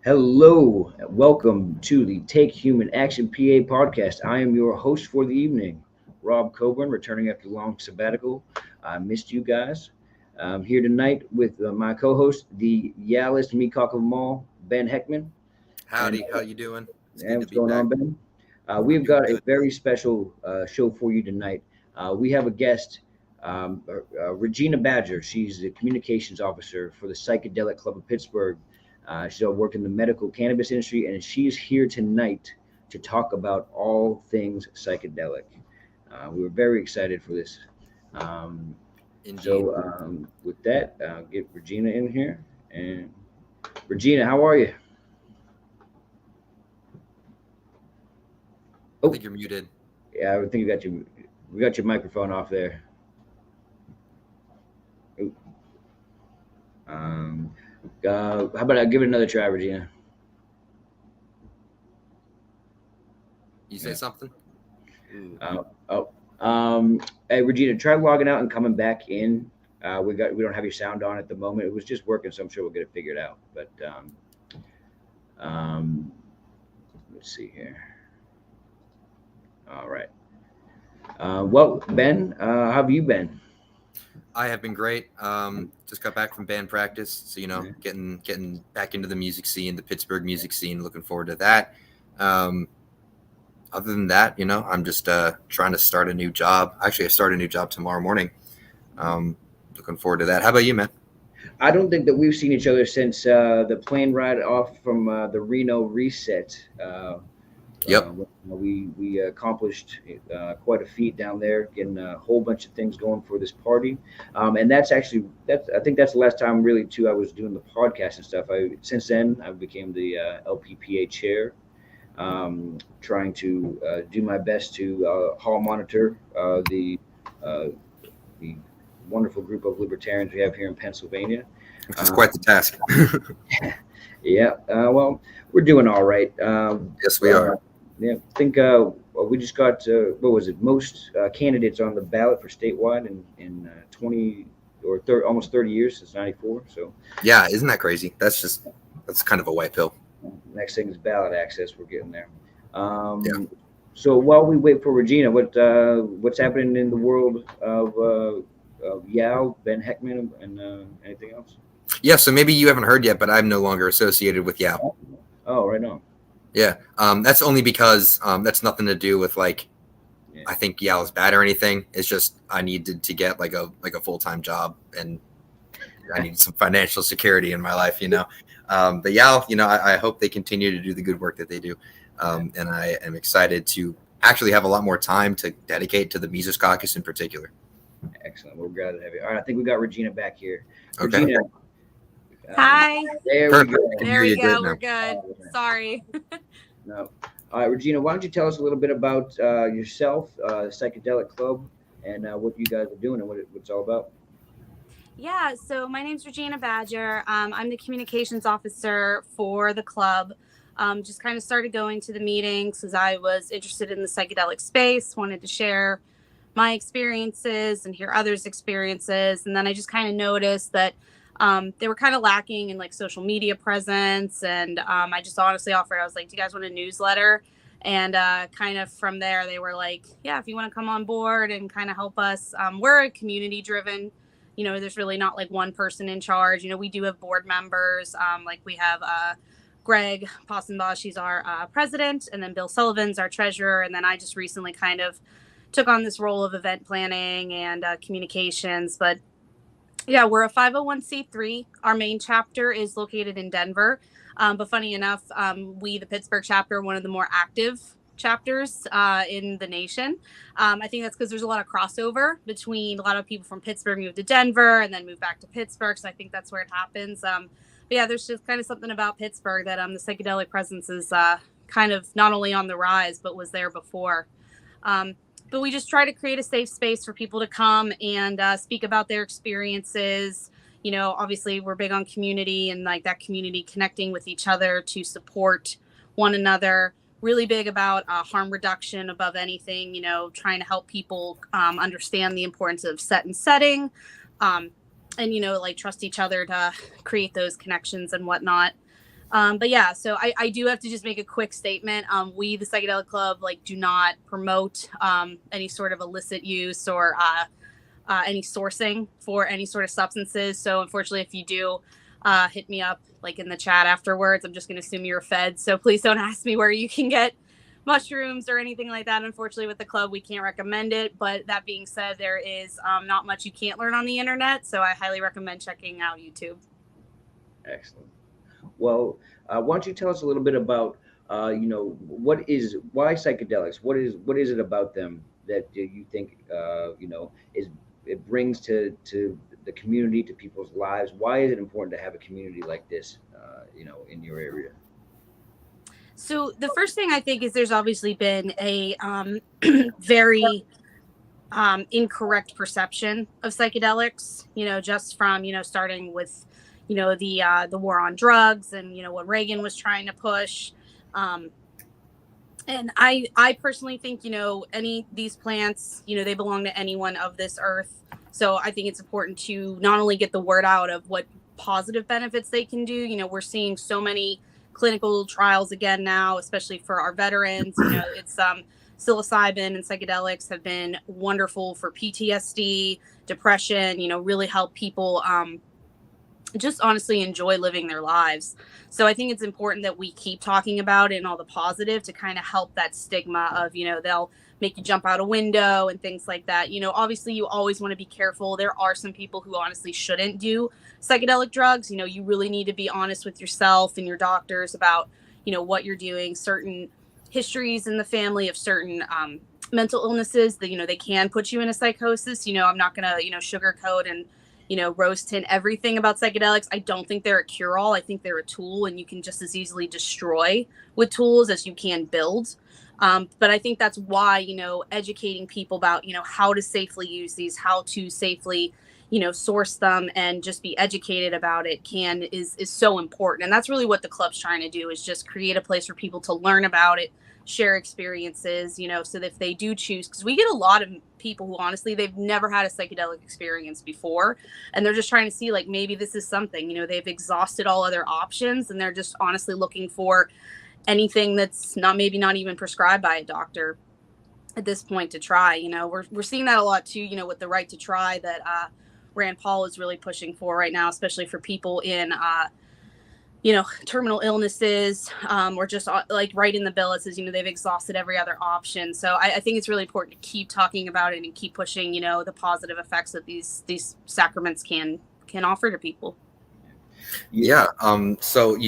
Hello, and welcome to the Take Human Action PA podcast. I am your host for the evening, Rob Coburn, returning after a long sabbatical. I missed you guys. I'm here tonight with my co-host, the yallest meatcock of them all, Ben Heckman. And, Howdy, how you doing? It's good to what's be going back. on, Ben? I'm We've doing got a good. very special show for you tonight. We have a guest, Regina Badger. She's the communications officer for the Psychedelic Club of Pittsburgh. She's worked in the medical cannabis industry, and she's here tonight to talk about all things psychedelic. We were very excited for this. Um, Indeed. with that, I'll get Regina in here. And Regina, how are you? I Oh, think you're muted. yeah, I think we got your microphone off there. Oh, Um, how about I give it another try, Regina? You say Yeah. something? Ooh. Oh, hey, Regina, try logging out and coming back in. We don't have your sound on at the moment. It was just working, so I'm sure we'll get it figured out. But um, let's see here. All right. Well, Ben, how have you been? I have been great. Just got back from band practice, so Yeah. getting back into the music scene, the Pittsburgh music scene. Looking forward to that. Um, Other than that, I'm just trying to start a new job. Actually, I start a new job tomorrow morning. Looking forward to that. How about you, man? I don't think that we've seen each other since the plane ride off from the Reno reset. Yep. We accomplished quite a feat down there, getting a whole bunch of things going for this party, and that's I think that's the last time really too I was doing the podcast and stuff. Since then I became the LPPA chair, trying to do my best to hall monitor uh, the wonderful group of libertarians we have here in Pennsylvania. Which is quite the task. Yeah, well, we're doing all right. Yes, we are. Yeah, I think we just got what was it? Most candidates on the ballot for statewide in 20 or almost 30 years since '94. So Yeah, isn't that crazy? That's kind of a white pill. next thing is ballot access. We're getting there. Yeah. So while we wait for Regina, what's happening in the world of Yao, Ben Heckman, and anything else? Yeah, so maybe you haven't heard yet, but I'm no longer associated with Yao. Oh, right on. Yeah, that's only because that's nothing to do with like Yeah. I think Yao is bad or anything. It's just I needed to get like a full-time job and I need some financial security in my life, But Yao, I hope they continue to do the good work that they do, and I am excited to actually have a lot more time to dedicate to the Mises Caucus in particular. Excellent. We're glad to have you. All right, I think we got Regina back here. Okay. Regina, Hi. there we Perfect. go. Can There hear we you go. good We're now. good. Sorry. No. All right, Regina, why don't you tell us a little bit about yourself, Psychedelic Club, and what you guys are doing and what it's all about? Yeah, so my name's Regina Badger. I'm the communications officer for the club. Just kind of started going to the meetings because I was interested in the psychedelic space, wanted to share my experiences and hear others' experiences. And then I just kind of noticed that they were kind of lacking in like social media presence. And I just honestly offered, I was like, do you guys want a newsletter? And kind of from there, they were like, yeah, if you want to come on board and kind of help us. We're a community driven, there's really not like one person in charge. We do have board members. Like we have Greg Possenbaugh, she's our president, and then Bill Sullivan's our treasurer. And then I just recently kind of took on this role of event planning and communications. But yeah, we're a 501c3. Our main chapter is located in Denver. But funny enough, we, the Pittsburgh chapter, are one of the more active chapters in the nation. I think that's because there's a lot of crossover between a lot of people from Pittsburgh move to Denver and then move back to Pittsburgh. So I think that's where it happens. But yeah, there's just kind of something about Pittsburgh that the psychedelic presence is kind of not only on the rise, but was there before. But we just try to create a safe space for people to come and speak about their experiences. Obviously we're big on community and like that community connecting with each other to support one another. Really big about harm reduction above anything, trying to help people understand the importance of set and setting, and, like trust each other to create those connections and whatnot. But yeah, so I do have to just make a quick statement. We, the Psychedelic Club, like do not promote any sort of illicit use or any sourcing for any sort of substances. So unfortunately, if you do hit me up like in the chat afterwards, I'm just going to assume you're a fed. So please don't ask me where you can get mushrooms or anything like that. Unfortunately, with the club, we can't recommend it. But that being said, there is not much you can't learn on the internet. So I highly recommend checking out YouTube. Excellent. Well, why don't you tell us a little bit about, why psychedelics? What is it about them that you think, it brings to the community, to people's lives? Why is it important to have a community like this, in your area? So the first thing I think is there's obviously been a very incorrect perception of psychedelics, just from, starting with, the war on drugs and, what Reagan was trying to push. And I personally think, these plants, they belong to anyone of this earth. So I think it's important to not only get the word out of what positive benefits they can do. We're seeing so many clinical trials again now, especially for our veterans. It's psilocybin and psychedelics have been wonderful for PTSD, depression, really help people just honestly enjoy living their lives. So I think it's important that we keep talking about it and all the positive to kind of help that stigma of, they'll make you jump out a window and things like that. Obviously you always want to be careful. There are some people who honestly shouldn't do psychedelic drugs. You really need to be honest with yourself and your doctors about, what you're doing. Certain histories in the family of certain mental illnesses that, they can put you in a psychosis. I'm not going to, sugarcoat and, rose tint everything about psychedelics. I don't think they're a cure-all. I think they're a tool, and you can just as easily destroy with tools as you can build. But I think that's why, educating people about, how to safely use these, how to safely, source them and just be educated about it is so important. And that's really what the club's trying to do, is just create a place for people to learn about it, share experiences, so that if they do choose, because we get a lot of people who honestly, they've never had a psychedelic experience before, and they're just trying to see like, maybe this is something, they've exhausted all other options and they're just honestly looking for anything that's not even prescribed by a doctor at this point to try. We're seeing that a lot too, with the right to try that Rand Paul is really pushing for right now, especially for people in terminal illnesses, or just like right in the bill, it says, they've exhausted every other option. So I think it's really important to keep talking about it and keep pushing, the positive effects that these sacraments can offer to people. Yeah. So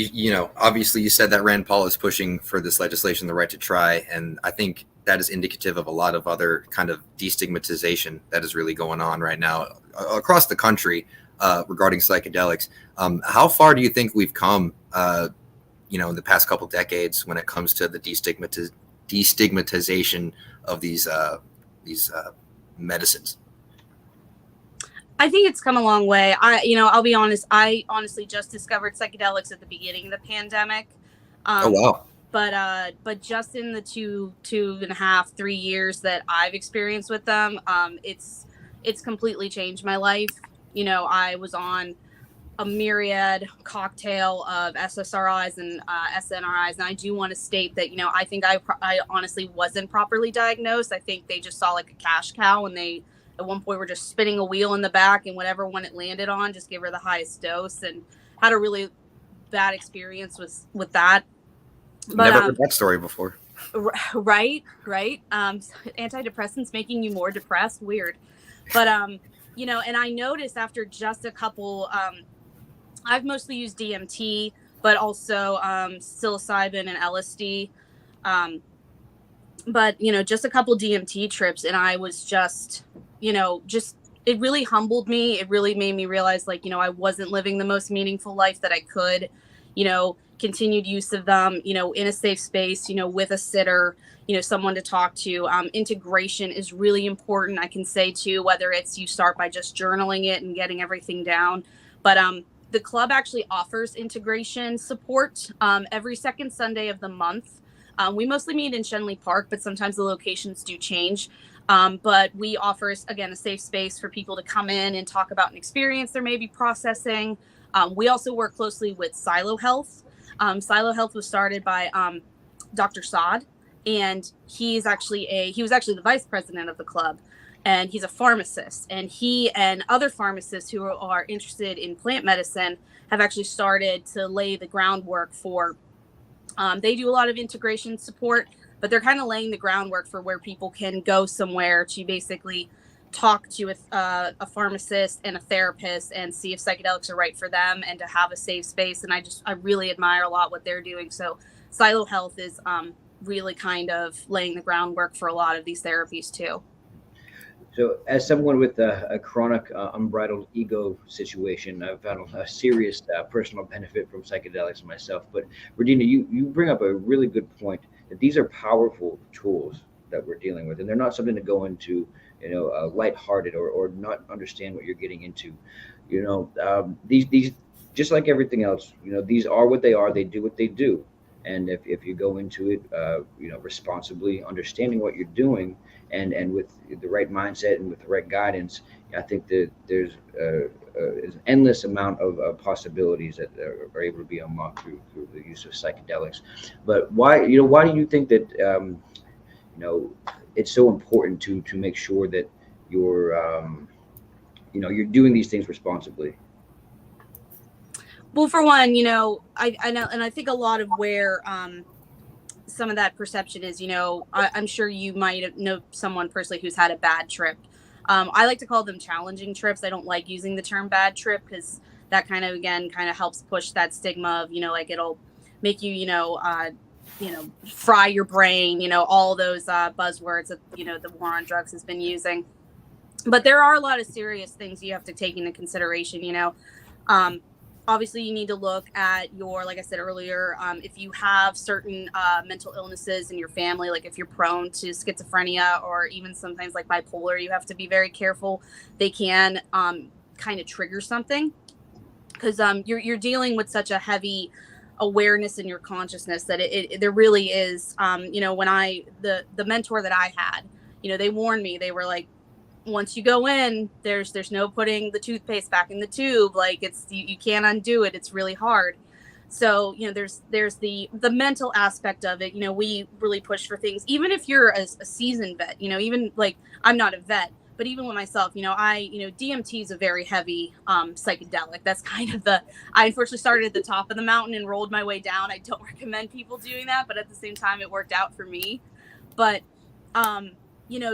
obviously you said that Rand Paul is pushing for this legislation, the right to try. And I think that is indicative of a lot of other kind of destigmatization that is really going on right now across the country regarding psychedelics. How far do you think we've come, in the past couple decades when it comes to the destigmatization of these medicines? I think it's come a long way. I'll be honest. I honestly just discovered psychedelics at the beginning of the pandemic. Oh, wow. But just in the 2.5, 3 years that I've experienced with them, it's completely changed my life. I was on a myriad cocktail of SSRIs and SNRIs. And I do want to state that, I think I honestly wasn't properly diagnosed. I think they just saw like a cash cow, and they at one point were just spinning a wheel in the back, and whatever one it landed on, just give her the highest dose, and had a really bad experience with that. But, never heard that story before. Right. Antidepressants making you more depressed. Weird. But, and I noticed after just a couple, I've mostly used DMT, but also psilocybin and LSD. But, just a couple DMT trips, and I was just, it really humbled me. It really made me realize, like, I wasn't living the most meaningful life that I could, continued use of them, in a safe space, with a sitter, someone to talk to. Integration is really important. I can say too, whether it's you start by just journaling it and getting everything down, but the club actually offers integration support every second Sunday of the month. We mostly meet in Shenley Park, but sometimes the locations do change. But we offer, again, a safe space for people to come in and talk about an experience they're maybe processing. We also work closely with Silo Health. Silo Health was started by Dr. Saad, and he was actually the vice president of the club, and he's a pharmacist. And he and other pharmacists who are interested in plant medicine have actually started to lay the groundwork for. They do a lot of integration support, but they're kind of laying the groundwork for where people can go somewhere to basically talk to a pharmacist and a therapist and see if psychedelics are right for them, and to have a safe space. And I really admire a lot what they're doing. So Silo Health is really kind of laying the groundwork for a lot of these therapies too. So, as someone with a chronic unbridled ego situation, I've found a serious personal benefit from psychedelics myself. But Regina, you bring up a really good point, that these are powerful tools that we're dealing with, and they're not something to go into, lighthearted or not understand what you're getting into. These just like everything else, these are what they are. They do what they do, and if you go into it, responsibly, understanding what you're doing, and with the right mindset and with the right guidance, I think that there's an endless amount of possibilities that are able to be unlocked through the use of psychedelics. But why do you think that it's so important to make sure that you're you're doing these things responsibly? Well, for one, I know, and I think a lot of where some of that perception is, I'm sure you might know someone personally who's had a bad trip. I like to call them challenging trips. I don't like using the term bad trip, because that kind of helps push that stigma of, it'll make you, fry your brain, all those buzzwords that, the war on drugs has been using. But there are a lot of serious things you have to take into consideration, obviously you need to look at like I said earlier, if you have certain mental illnesses in your family, like if you're prone to schizophrenia or even sometimes like bipolar, you have to be very careful. They can kind of trigger something, because you're dealing with such a heavy awareness in your consciousness that there really is, when the mentor that I had, they warned me. They were like, once you go in, there's no putting the toothpaste back in the tube. Like you can't undo it. It's really hard. So, there's the mental aspect of it. We really push for things, even if you're a seasoned vet, even like I'm not a vet, but even with myself, DMT is a very heavy psychedelic. That's kind of I unfortunately started at the top of the mountain and rolled my way down. I don't recommend people doing that, but at the same time, it worked out for me. But,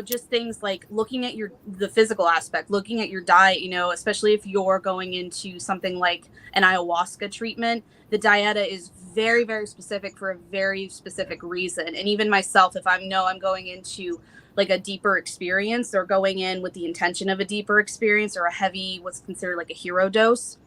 just things like looking at the physical aspect, looking at your diet, especially if you're going into something like an ayahuasca treatment, the dieta is very, very specific for a very specific reason. And even myself, if I'm going into like a deeper experience, or going in with the intention of a deeper experience or a heavy, what's considered like a hero dose,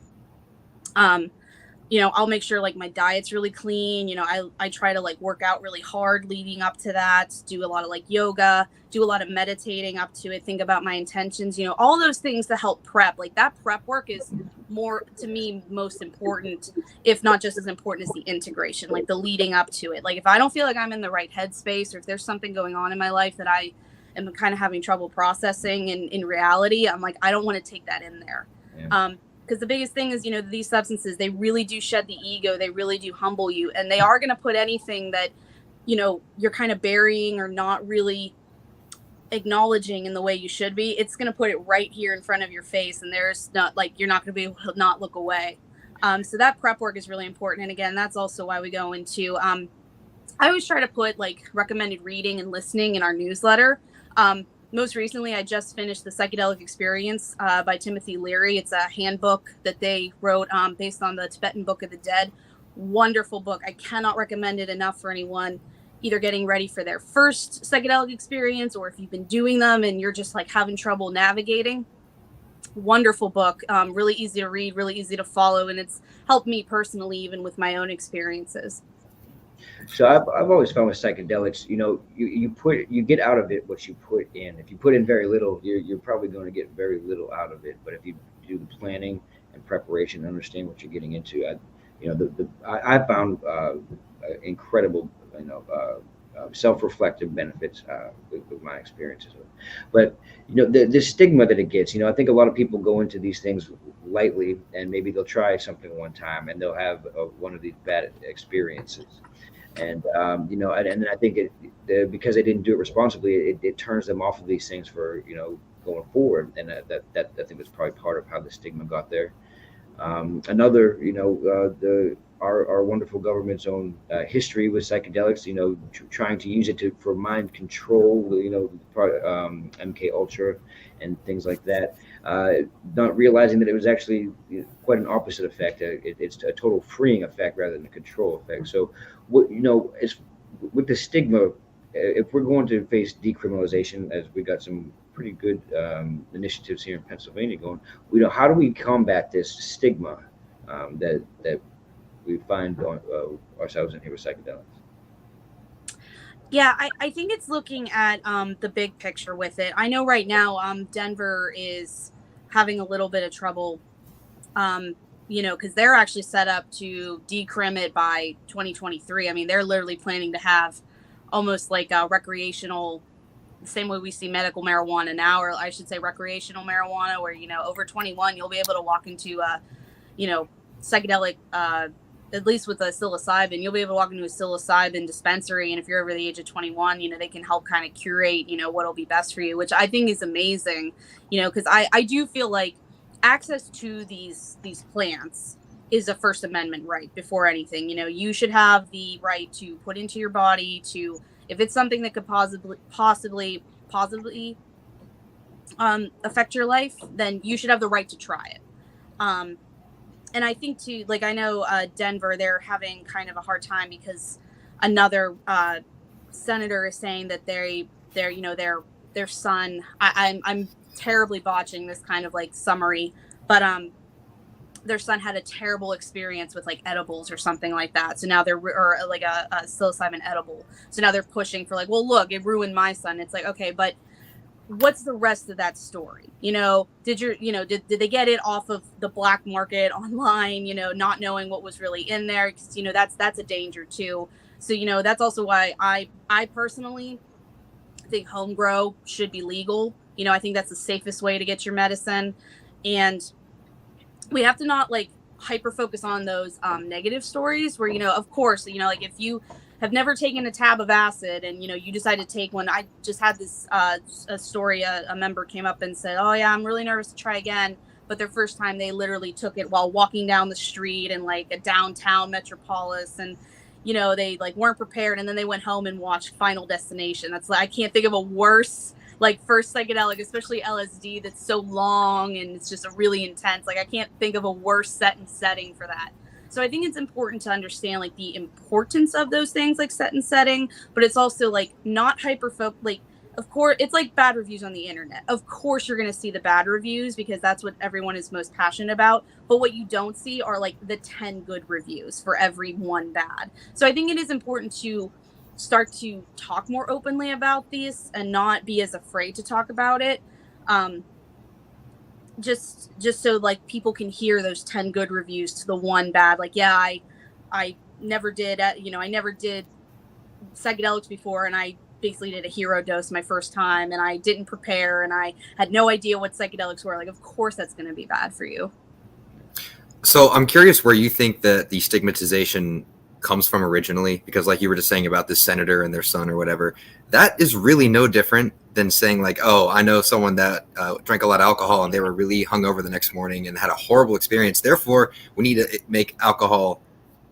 I'll make sure like my diet's really clean. I try to like work out really hard leading up to that, do a lot of like yoga, do a lot of meditating up to it, think about my intentions, all those things to help prep. Like that prep work is more, to me, most important, if not just as important as the integration, like the leading up to it. Like if I don't feel like I'm in the right headspace, or if there's something going on in my life that I am kind of having trouble processing in reality, I'm like, I don't want to take that in there. Yeah. Because the biggest thing is, these substances, they really do shed the ego. They really do humble you. And they are going to put anything that, you're kind of burying or not really acknowledging in the way you should be. It's going to put it right here in front of your face. And there's not like, you're not going to be able to not look away. So that prep work is really important. And again, that's also why we go into, I always try to put like recommended reading and listening in our newsletter. Most recently, I just finished The Psychedelic Experience by Timothy Leary. It's a handbook that they wrote based on the Tibetan Book of the Dead. Wonderful book. I cannot recommend it enough for anyone either getting ready for their first psychedelic experience, or if you've been doing them and you're just like having trouble navigating. Wonderful book. Really easy to read, really easy to follow. And it's helped me personally, even with my own experiences. So I've always found with psychedelics, you get out of it what you put in. If you put in very little, you're probably going to get very little out of it. But if you do the planning and preparation and understand what you're getting into, I found incredible, self-reflective benefits with my experiences. But the stigma that it gets, I think a lot of people go into these things lightly, and maybe they'll try something one time and they'll have one of these bad experiences. And and I think because they didn't do it responsibly, it turns them off of these things for going forward, and that I think was probably part of how the stigma got there. Another, our wonderful government's own history with psychedelics, trying to use it for mind control, MK Ultra and things like that, not realizing that it was actually quite an opposite effect. It's a total freeing effect rather than a control effect. So, with the stigma, if we're going to face decriminalization, as we got some pretty good initiatives here in Pennsylvania going, how do we combat this stigma that we find ourselves in here with psychedelics? Yeah, I think it's looking at the big picture with it. I know right now Denver is having a little bit of trouble, because they're actually set up to decrim it by 2023. I mean, they're literally planning to have almost like a recreational, the same way we see medical marijuana now, or I should say recreational marijuana, where, over 21, you'll be able to walk into psychedelic, at least with a psilocybin, you'll be able to walk into a psilocybin dispensary. And if you're over the age of 21, they can help kind of curate, what'll be best for you, which I think is amazing, because I do feel like access to these plants is a First Amendment right before anything. You should have the right to put into your body, to, if it's something that could possibly affect your life, then you should have the right to try it. And I think too, like, I know Denver, they're having kind of a hard time because another senator is saying that their son, I'm terribly botching this kind of like summary, but their son had a terrible experience with like edibles or something like that. So now or like a psilocybin edible. So now they're pushing for like, well, look, it ruined my son. It's like, okay, but what's the rest of that story? Did they get it off of the black market online, not knowing what was really in there? Because, that's a danger too. So, that's also why I personally think home grow should be legal. I think that's the safest way to get your medicine. And we have to not like hyper focus on those negative stories where, of course, like if you have never taken a tab of acid and, you decide to take one. I just had this a story, a member came up and said, oh yeah, I'm really nervous to try again. But their first time they literally took it while walking down the street in like a downtown metropolis. And, they like weren't prepared. And then they went home and watched Final Destination. That's like, I can't think of a worse like first psychedelic, especially LSD, that's so long and it's just a really intense, like I can't think of a worse setting for that. So I think it's important to understand like the importance of those things, like set and setting, but it's also like not like, of course, it's like bad reviews on the internet. Of course, you're going to see the bad reviews because that's what everyone is most passionate about. But what you don't see are like the 10 good reviews for every one bad. So I think it is important to start to talk more openly about these and not be as afraid to talk about it. Just so like people can hear those 10 good reviews to the one bad. Like, yeah, I never did, I never did psychedelics before, and I basically did a hero dose my first time, and I didn't prepare, and I had no idea what psychedelics were. Like, of course that's going to be bad for you. So I'm curious where you think that the stigmatization comes from originally, because like you were just saying about this senator and their son or whatever, that is really no different than saying like, oh, I know someone that drank a lot of alcohol and they were really hungover the next morning and had a horrible experience. Therefore, we need to make alcohol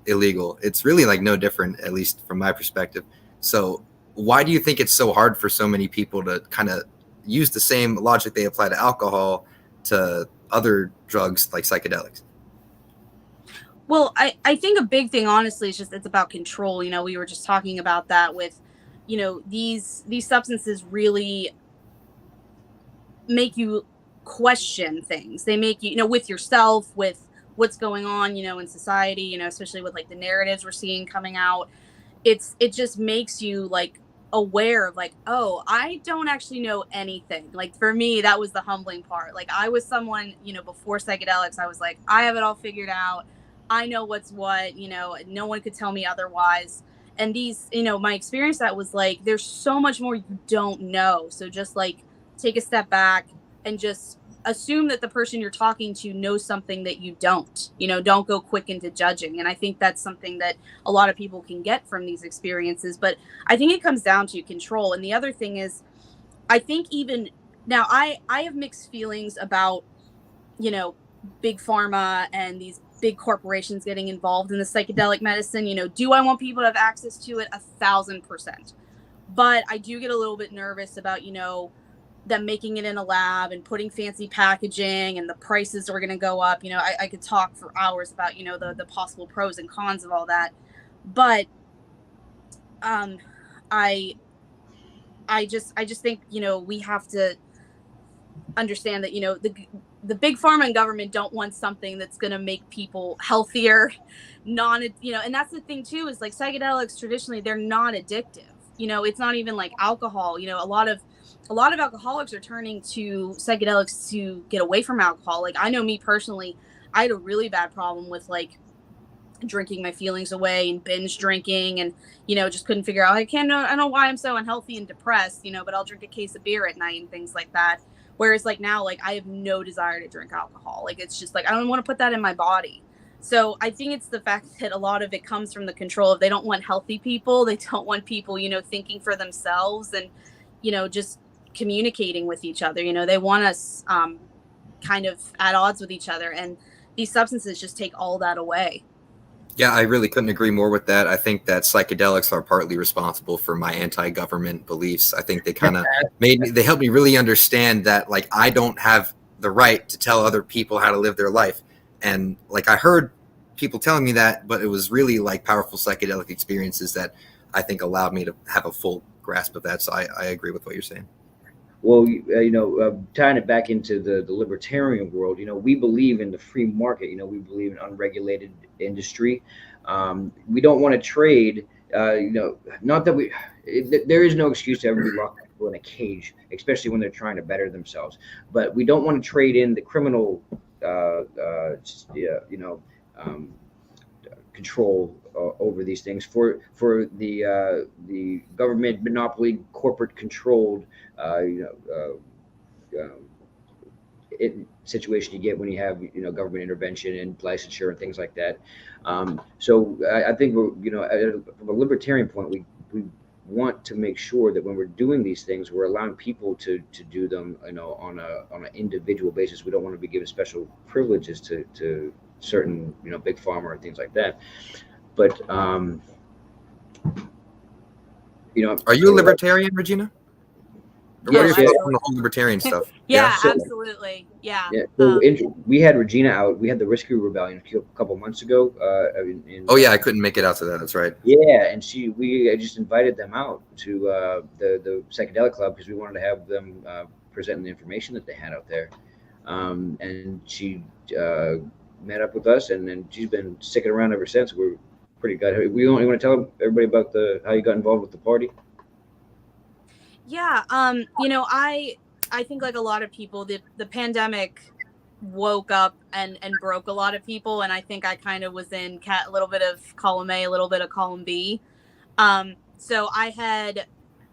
illegal. It's really like no different, at least from my perspective. So why do you think it's so hard for so many people to kind of use the same logic they apply to alcohol to other drugs like psychedelics? Well, I think a big thing, honestly, is just it's about control. We were just talking about that with, these substances really make you question things. They make you, with yourself, with what's going on, in society, especially with like the narratives we're seeing coming out. It just makes you like aware of like, oh, I don't actually know anything. Like for me, that was the humbling part. Like I was someone, before psychedelics, I was like, I have it all figured out. I know what's what, no one could tell me otherwise. And these, my experience that was like, there's so much more you don't know. So just like take a step back and just assume that the person you're talking to knows something that you don't. Don't go quick into judging. And I think that's something that a lot of people can get from these experiences. But I think it comes down to control. And the other thing is, I think even now I have mixed feelings about, big pharma and these big corporations getting involved in the psychedelic medicine. Do I want people to have access to it? 1,000%. But I do get a little bit nervous about, them making it in a lab and putting fancy packaging, and the prices are going to go up. I could talk for hours about, the possible pros and cons of all that. But I just think, we have to understand that, the big pharma and government don't want something that's going to make people healthier, and that's the thing too, is like psychedelics traditionally, they're not addictive. It's not even like alcohol. A lot of alcoholics are turning to psychedelics to get away from alcohol. Like, I know me personally, I had a really bad problem with like drinking my feelings away and binge drinking, and just couldn't figure out, I don't know why I'm so unhealthy and depressed, but I'll drink a case of beer at night and things like that. Whereas like now, like I have no desire to drink alcohol. Like, it's just like, I don't want to put that in my body. So I think it's the fact that a lot of it comes from the control of, they don't want healthy people. They don't want people, thinking for themselves and, just communicating with each other. They want us kind of at odds with each other. And these substances just take all that away. Yeah, I really couldn't agree more with that. I think that psychedelics are partly responsible for my anti-government beliefs. I think they kind of they helped me really understand that, like, I don't have the right to tell other people how to live their life. And like, I heard people telling me that, but it was really like powerful psychedelic experiences that I think allowed me to have a full grasp of that. So I agree with what you're saying. Well, tying it back into the libertarian world, we believe in the free market. We believe in unregulated industry. We don't want to trade. Not that there is no excuse to ever be locked people in a cage, especially when they're trying to better themselves. But we don't want to trade in the criminal, control over these things for the government monopoly, corporate controlled situation you get when you have government intervention and licensure and things like that. So I think from a libertarian point, we want to make sure that when we're doing these things, we're allowing people to do them on an individual basis. We don't want to be given special privileges to certain big pharma and things like that. But are you a libertarian, Regina? Or what are your thoughts on the whole libertarian stuff? Yeah, absolutely. Yeah. So we had Regina out. We had the Rescue Rebellion a couple months ago. I couldn't make it out to that. That's right. Yeah, and we just invited them out to the Psychedelic Club because we wanted to have them present the information that they had out there. And she met up with us, and then she's been sticking around ever since. We're pretty good. You want to tell everybody about how you got involved with the party? Yeah, I think like a lot of people, the pandemic woke up and broke a lot of people, and I think I kind of was in a little bit of column A, a little bit of column B. So I had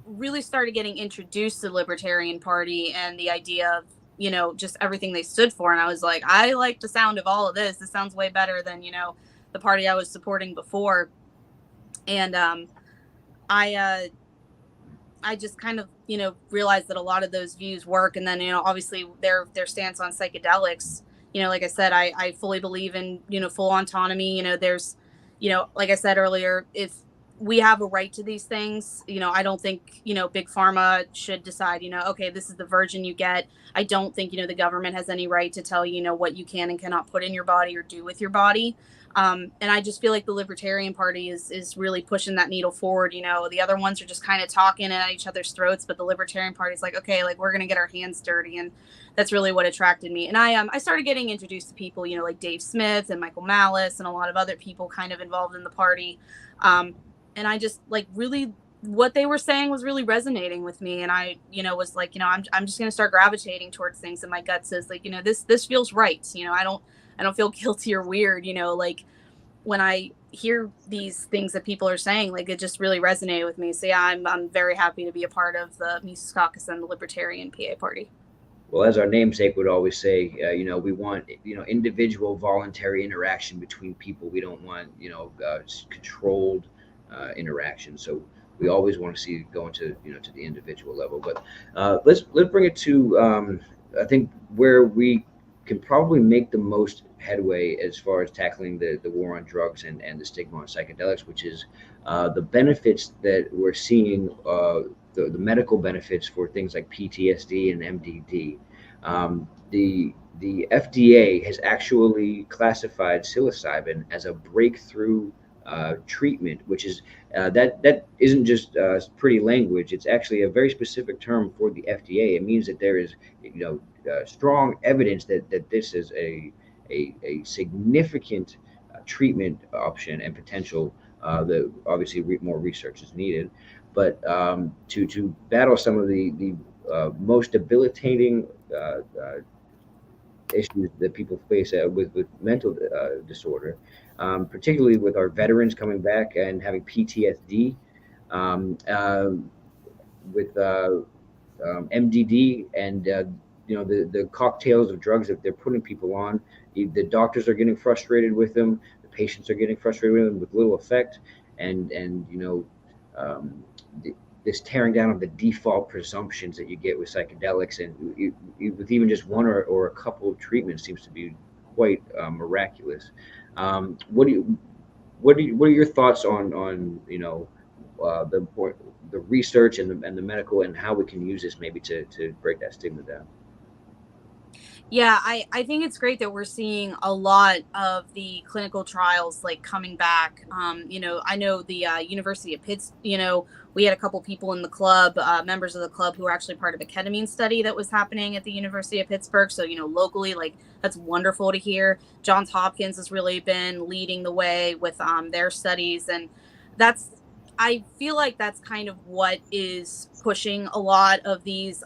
really started getting introduced to the Libertarian Party and the idea of just everything they stood for, and I was like, I like the sound of all of this. This sounds way better than the party I was supporting before. And I just kind of, realized that a lot of those views work. And then, obviously their stance on psychedelics, like I said, I fully believe in, full autonomy. There's, like I said earlier, if we have a right to these things, I don't think, big pharma should decide, okay, this is the version you get. I don't think, the government has any right to tell you, what you can and cannot put in your body or do with your body. And I just feel like the Libertarian Party is really pushing that needle forward. The other ones are just kind of talking at each other's throats, but the Libertarian Party is like, okay, like we're going to get our hands dirty. And that's really what attracted me. And I started getting introduced to people, like Dave Smith and Michael Malice and a lot of other people kind of involved in the party. And I just like really what they were saying was really resonating with me. And I, was like, I'm just going to start gravitating towards things. And my gut says like, this feels right. I don't feel guilty or weird, like when I hear these things that people are saying, like it just really resonated with me. So yeah, I'm very happy to be a part of the Mises Caucus and the Libertarian PA Party. Well, as our namesake would always say, we want, individual voluntary interaction between people. We don't want, controlled interaction. So we always want to see it going to, to the individual level. But let's bring it to, I think, where we can probably make the most headway as far as tackling the war on drugs and the stigma on psychedelics, which is the benefits that we're seeing, the medical benefits for things like PTSD and MDD. The FDA has actually classified psilocybin as a breakthrough treatment, which is that isn't just pretty language. It's actually a very specific term for the FDA. It means that there is, strong evidence that this is a significant treatment option and potential. That obviously more research is needed, but to battle some of the most debilitating issues that people face with mental disorder, particularly with our veterans coming back and having PTSD, with MDD, and the cocktails of drugs that they're putting people on. The doctors are getting frustrated with them. The patients are getting frustrated with them with little effect, and this tearing down of the default presumptions that you get with psychedelics, and with even just one or a couple of treatments seems to be quite miraculous. What are your thoughts on the research and the medical, and how we can use this maybe to break that stigma down? Yeah, I think it's great that we're seeing a lot of the clinical trials like coming back. I know the University of Pittsburgh, we had a couple people in the club, members of the club, who were actually part of a ketamine study that was happening at the University of Pittsburgh. So, locally, like, that's wonderful to hear. Johns Hopkins has really been leading the way with their studies. And I feel like that's kind of what is pushing a lot of these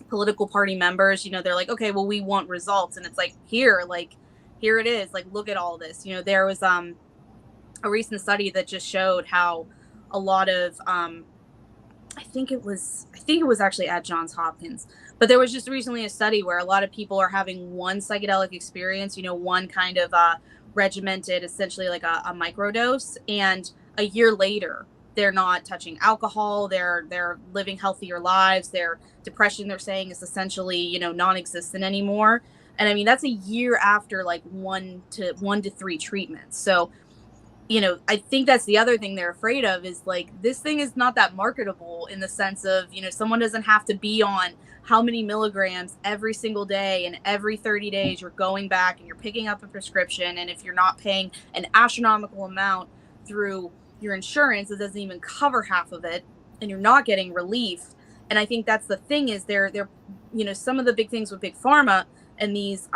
political party members. They're like, okay, well, we want results, and it's like, here it is, like, look at all this. There was a recent study that just showed how a lot of I think it was actually at Johns Hopkins, but there was just recently a study where a lot of people are having one psychedelic experience, one kind of regimented, essentially like a microdose, and a year later they're not touching alcohol, they're living healthier lives, their depression, they're saying, is essentially, non-existent anymore. And I mean, that's a year after like 1 to 3 treatments. So, I think that's the other thing they're afraid of, is like, this thing is not that marketable, in the sense of, someone doesn't have to be on how many milligrams every single day, and every 30 days you're going back and you're picking up a prescription. And if you're not paying an astronomical amount through your insurance, it doesn't even cover half of it, and you're not getting relief. And I think that's the thing, is they're some of the big things with big pharma and these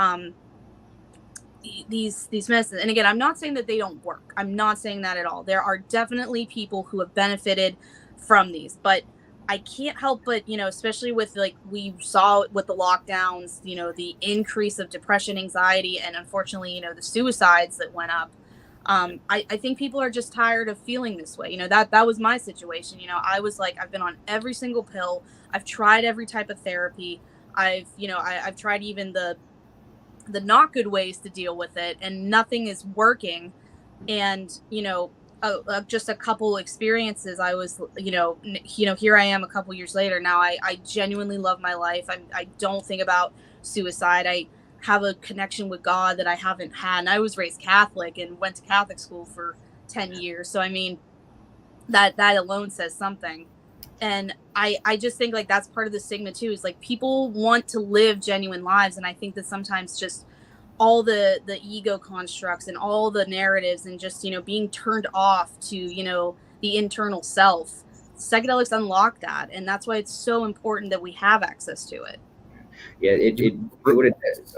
medicines. And again, I'm not saying that they don't work. I'm not saying that at all. There are definitely people who have benefited from these, but I can't help but, especially with, like, we saw with the lockdowns, the increase of depression, anxiety, and unfortunately, the suicides that went up. I think people are just tired of feeling this way. That was my situation. I was like, I've been on every single pill. I've tried every type of therapy. I've tried even the not good ways to deal with it, and nothing is working. And, just a couple experiences, I was, here I am a couple years later. Now I genuinely love my life. I don't think about suicide. I have a connection with God that I haven't had. And I was raised Catholic and went to Catholic school for 10 years. So, I mean, that alone says something. And I just think, like, that's part of the stigma too, is like, people want to live genuine lives. And I think that sometimes just all the ego constructs and all the narratives, and just, being turned off to, the internal self, psychedelics unlock that. And that's why it's so important that we have access to it. Yeah, oh,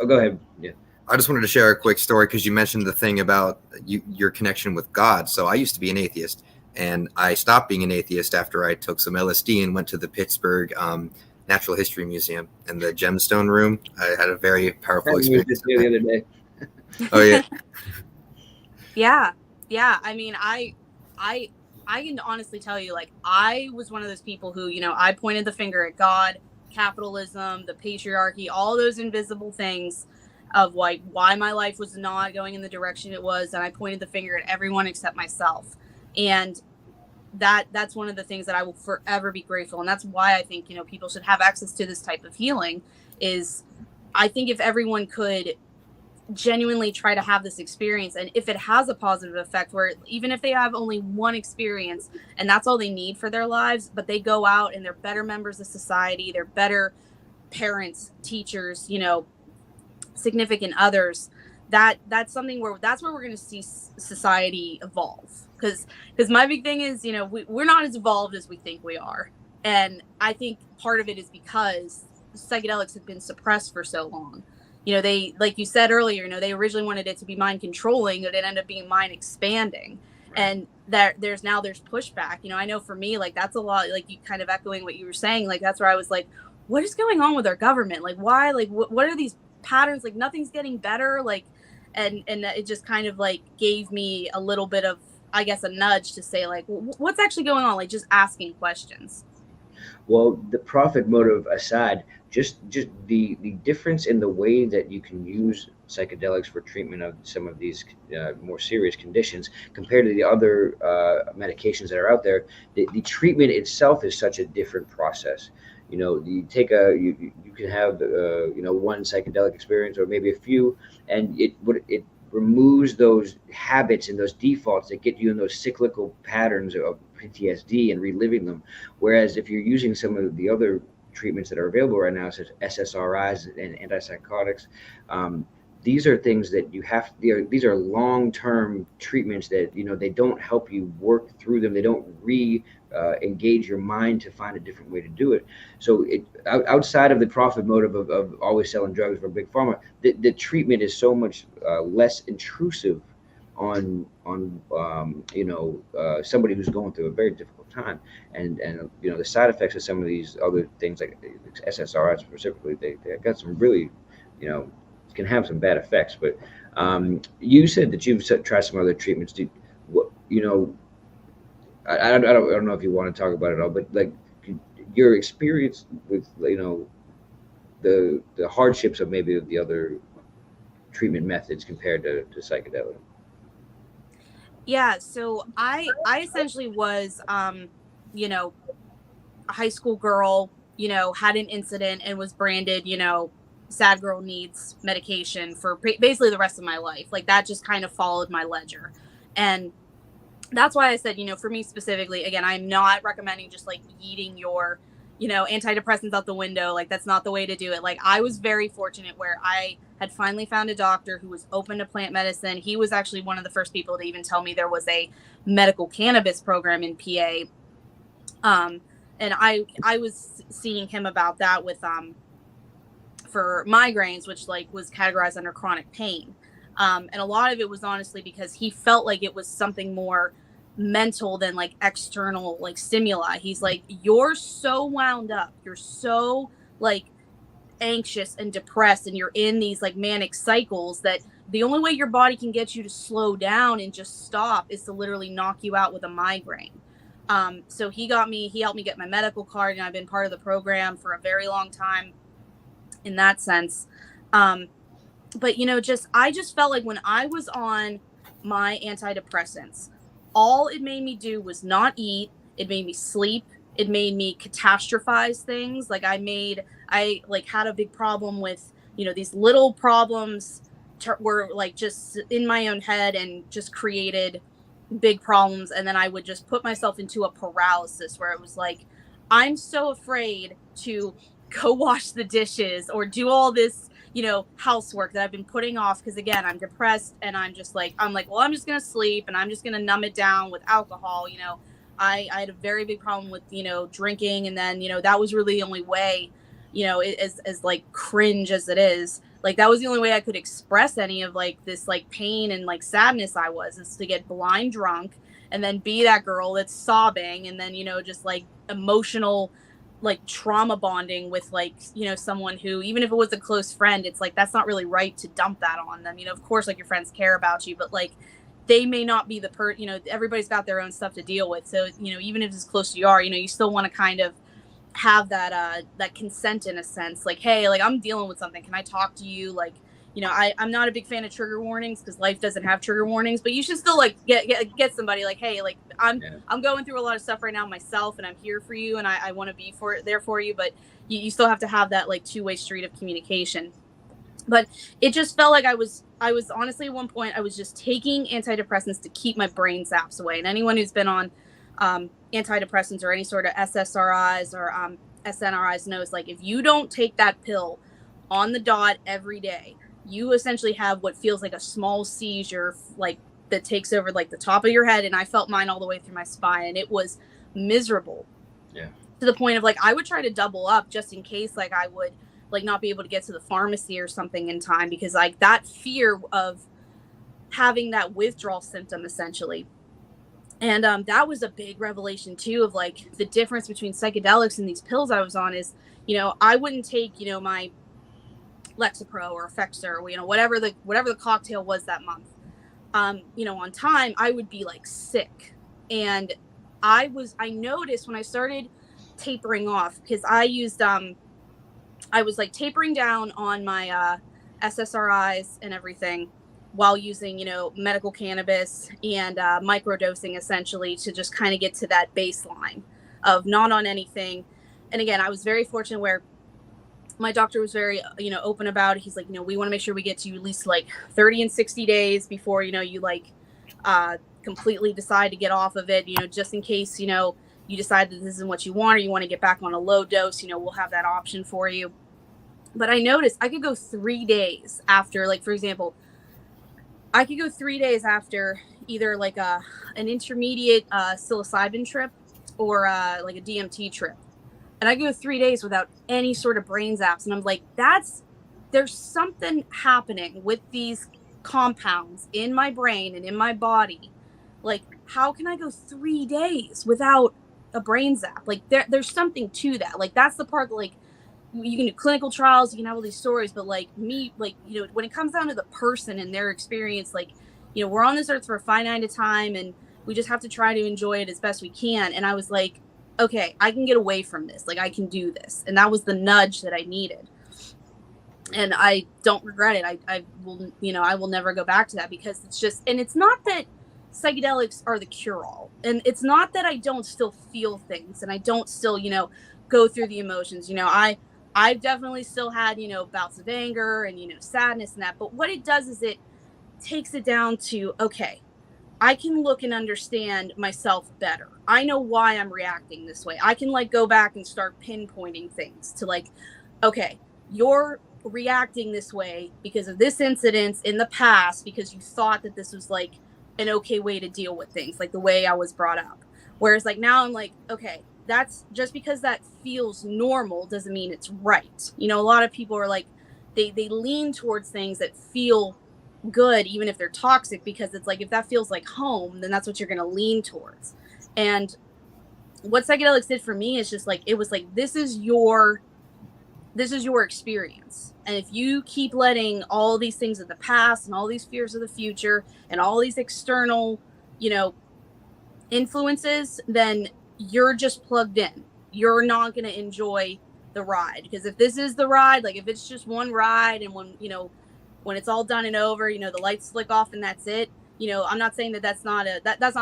go ahead. Yeah. I just wanted to share a quick story, because you mentioned the thing about your connection with God. So I used to be an atheist, and I stopped being an atheist after I took some LSD and went to the Pittsburgh Natural History Museum and the Gemstone Room. I had a very powerful experience the other day. Oh yeah. Yeah. Yeah. I mean, I, I can honestly tell you, like, I was one of those people who, I pointed the finger at God, capitalism, the patriarchy, all those invisible things of like why my life was not going in the direction it was. And I pointed the finger at everyone except myself. And that's one of the things that I will forever be grateful. And that's why I think, people should have access to this type of healing is I think if everyone could genuinely try to have this experience, and if it has a positive effect where even if they have only one experience and that's all they need for their lives, but they go out and they're better members of society, they're better parents, teachers, significant others, that's something where that's where we're going to see society evolve. Because my big thing is, we're not as evolved as we think we are. And I think part of it is because psychedelics have been suppressed for so long. They, like you said earlier, they originally wanted it to be mind controlling, but it ended up being mind expanding. And there's pushback. I know for me, like, that's a lot, like, you kind of echoing what you were saying, like, that's where I was like, what is going on with our government? Like, why, like, what are these patterns? Like, nothing's getting better. Like, and it just kind of like gave me a little bit of, I guess, a nudge to say, like, what's actually going on? Like, just asking questions. Well, the profit motive aside, just the difference in the way that you can use psychedelics for treatment of some of these more serious conditions compared to the other medications that are out there, the treatment itself is such a different process. You take you can have one psychedelic experience or maybe a few, and it removes those habits and those defaults that get you in those cyclical patterns of PTSD and reliving them. Whereas if you're using some of the other treatments that are available right now, such as SSRIs and antipsychotics, these are things that these are long-term treatments that, they don't help you work through them. They don't engage your mind to find a different way to do it. So outside of the profit motive of always selling drugs for big pharma, the treatment is so much less intrusive on somebody who's going through a very difficult time, and the side effects of some of these other things like SSRIs specifically, they got some really, can have some bad effects. But you said that you've tried some other treatments. I don't know if you want to talk about it all, but like your experience with the hardships of maybe the other treatment methods compared to psychedelic. Yeah, so I essentially was a high school girl, had an incident and was branded, sad girl needs medication for basically the rest of my life. Like, that just kind of followed my ledger. And that's why I said, for me specifically, again, I'm not recommending just like eating your, antidepressants out the window. Like, that's not the way to do it. Like, I was very fortunate where I had finally found a doctor who was open to plant medicine. He was actually one of the first people to even tell me there was a medical cannabis program in PA. And I was seeing him about that with, for migraines, which like was categorized under chronic pain. And a lot of it was honestly because he felt like it was something more mental than like external like stimuli. He's like, you're so wound up, you're so like anxious and depressed, and you're in these like manic cycles that the only way your body can get you to slow down and just stop is to literally knock you out with a migraine. So he helped me get my medical card, and I've been part of the program for a very long time in that sense. But I just felt like when I was on my antidepressants, all it made me do was not eat. It made me sleep. It made me catastrophize things. Like, I like had a big problem with, these little problems were like just in my own head and just created big problems. And then I would just put myself into a paralysis where it was like, I'm so afraid to go wash the dishes or do all this, housework that I've been putting off. Because again, I'm depressed, and I'm like, well, I'm just going to sleep and I'm just going to numb it down with alcohol. I had a very big problem with, drinking. And then, that was really the only way, as like cringe as it is, like, that was the only way I could express any of like this, like, pain and like sadness is to get blind drunk and then be that girl that's sobbing. And then, just like emotional, like trauma bonding with like, someone who, even if it was a close friend, it's like, that's not really right to dump that on them. Of course, like, your friends care about you, but like, they may not be everybody's got their own stuff to deal with. So, even if it's close to you are, you still want to kind of have that consent in a sense, like, hey, like, I'm dealing with something. Can I talk to you? Like, I'm not a big fan of trigger warnings because life doesn't have trigger warnings, but you should still like get somebody like, hey, like, I'm going through a lot of stuff right now myself, and I'm here for you, and I want to be there for you, but you still have to have that like two-way street of communication. But it just felt like I was honestly at one point, I was just taking antidepressants to keep my brain zaps away. And anyone who's been on antidepressants or any sort of SSRIs or SNRIs knows, like, if you don't take that pill on the dot every day, you essentially have what feels like a small seizure, like, that takes over like the top of your head. And I felt mine all the way through my spine, and it was miserable. Yeah. To the point of, like, I would try to double up just in case, like, I would like not be able to get to the pharmacy or something in time, because like that fear of having that withdrawal symptom essentially. And that was a big revelation too, of like the difference between psychedelics and these pills I was on is, I wouldn't take, my Lexapro or Effexor, or, whatever the cocktail was that month. On time, I would be like sick. And I noticed when I started tapering off, because I was like tapering down on my SSRIs and everything while using, medical cannabis and microdosing essentially to just kind of get to that baseline of not on anything. And again, I was very fortunate where my doctor was very, open about it. He's like, we want to make sure we get to you at least like 30 and 60 days before, you like completely decide to get off of it, just in case, you decide that this isn't what you want, or you want to get back on a low dose, we'll have that option for you. But I noticed I could go 3 days after, like, for example, I could go 3 days after either like an intermediate psilocybin trip or like a DMT trip. And I could go 3 days without any sort of brain zaps. And I'm like, there's something happening with these compounds in my brain and in my body. Like, how can I go 3 days without a brain zap? Like, there's something to that. Like, that's the part that, like, you can do clinical trials, you can have all these stories, but like me, like, when it comes down to the person and their experience, like, we're on this earth for a finite time, and we just have to try to enjoy it as best we can. And I was like, okay, I can get away from this. Like, I can do this. And that was the nudge that I needed. And I don't regret it. I will never go back to that, because it's just, and it's not that psychedelics are the cure-all. And it's not that I don't still feel things and I don't still, go through the emotions. I've definitely still had, bouts of anger and, sadness and that. But what it does is it takes it down to, okay, I can look and understand myself better. I know why I'm reacting this way. I can like go back and start pinpointing things to like, okay, you're reacting this way because of this incident in the past, because you thought that this was like an okay way to deal with things, like the way I was brought up. Whereas like now I'm like, okay, that's just because that feels normal doesn't mean it's right. A lot of people are like, they lean towards things that feel good, even if they're toxic, because it's like, if that feels like home, then that's what you're going to lean towards. And what psychedelics did for me is just like, it was like, this is your experience. And if you keep letting all these things of the past and all these fears of the future and all these external, influences, then you're just plugged in. You're not going to enjoy the ride, because if this is the ride, like if it's just one ride, and when it's all done and over, the lights flick off and that's it. I'm not saying that's not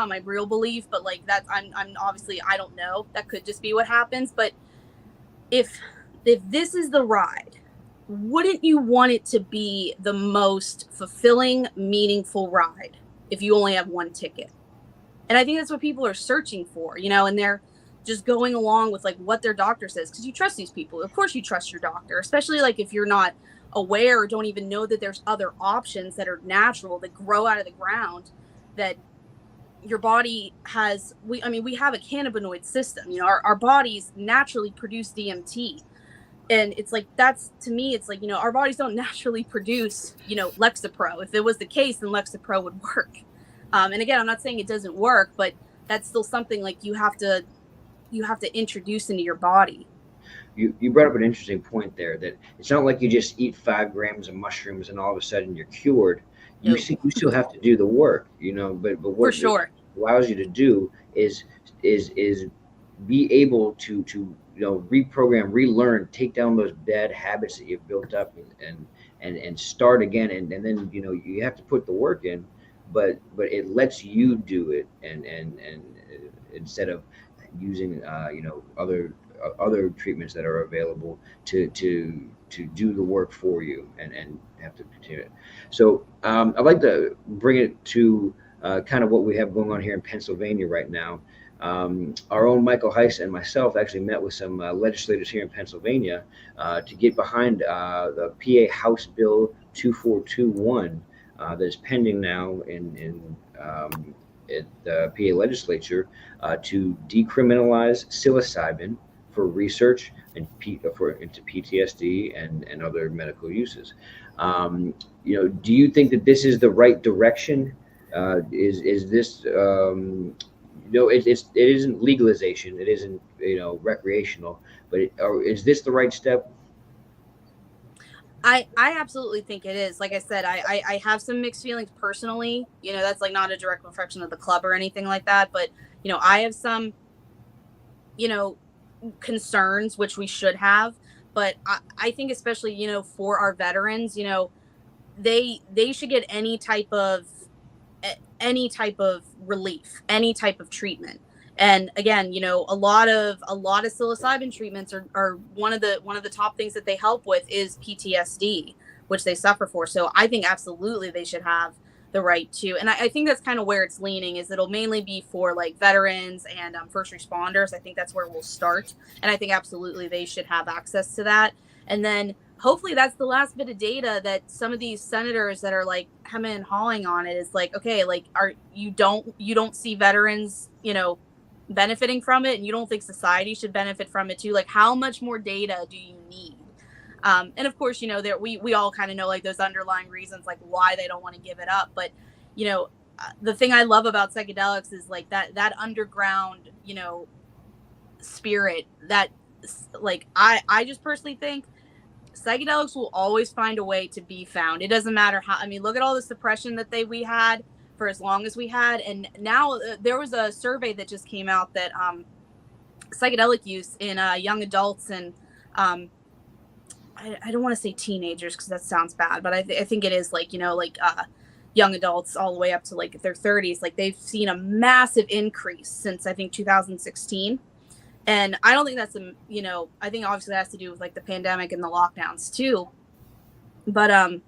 my real belief, but like that, I'm obviously, I don't know, that could just be what happens. But if this is the ride, wouldn't you want it to be the most fulfilling, meaningful ride if you only have one ticket? And I think that's what people are searching for, and they're just going along with like what their doctor says, because you trust these people. Of course you trust your doctor, especially like if you're not aware or don't even know that there's other options that are natural, that grow out of the ground, that your body has. We have a cannabinoid system. Our bodies naturally produce DMT. And it's like, that's, to me, it's like, our bodies don't naturally produce, Lexapro. If it was the case, then Lexapro would work. And again, I'm not saying it doesn't work, but that's still something like you have to introduce into your body. you brought up an interesting point there, that it's not like you just eat 5 grams of mushrooms and all of a sudden you're cured. You No, see, you still have to do the work, but for what it sure. allows you to do is be able to reprogram, relearn, take down those bad habits that you've built up, and start again, and then you have to put the work in, but it lets you do it, and instead of using other treatments that are available to do the work for you, and have to continue it. So I'd like to bring it to kind of what we have going on here in Pennsylvania right now. Our own Michael Heiss and myself actually met with some legislators here in Pennsylvania to get behind the PA House Bill 2421 that is pending now in the PA legislature to decriminalize psilocybin for research and into PTSD and other medical uses. Do you think that this is the right direction? Is this it isn't legalization, it isn't recreational, but is this the right step? I absolutely think it is. Like I said, I have some mixed feelings personally. That's like not a direct reflection of the club or anything like that. But, I have some, concerns, which we should have. But I think especially, for our veterans, they should get any type of relief, any type of treatment. And again, a lot of psilocybin treatments are one of the top things that they help with is PTSD, which they suffer for. So I think absolutely they should have the right to, and I think that's kind of where it's leaning, is it'll mainly be for like veterans and first responders. I think that's where we'll start. And I think absolutely they should have access to that. And then hopefully that's the last bit of data that some of these senators that are like hemming and hawing on it is like, okay, like you don't see veterans, benefiting from it, and you don't think society should benefit from it too? Like, how much more data do you need? And of course, there we all kind of know like those underlying reasons like why they don't want to give it up. But the thing I love about psychedelics is like that underground spirit that, like, I just personally think psychedelics will always find a way to be found. It doesn't matter how. I mean, look at all the suppression that we had for as long as we had, and now there was a survey that just came out that psychedelic use in young adults and I don't want to say teenagers because that sounds bad, but I think it is like young adults all the way up to like their 30s. Like, they've seen a massive increase since I think 2016. And I don't think that's I think obviously that has to do with like the pandemic and the lockdowns too. But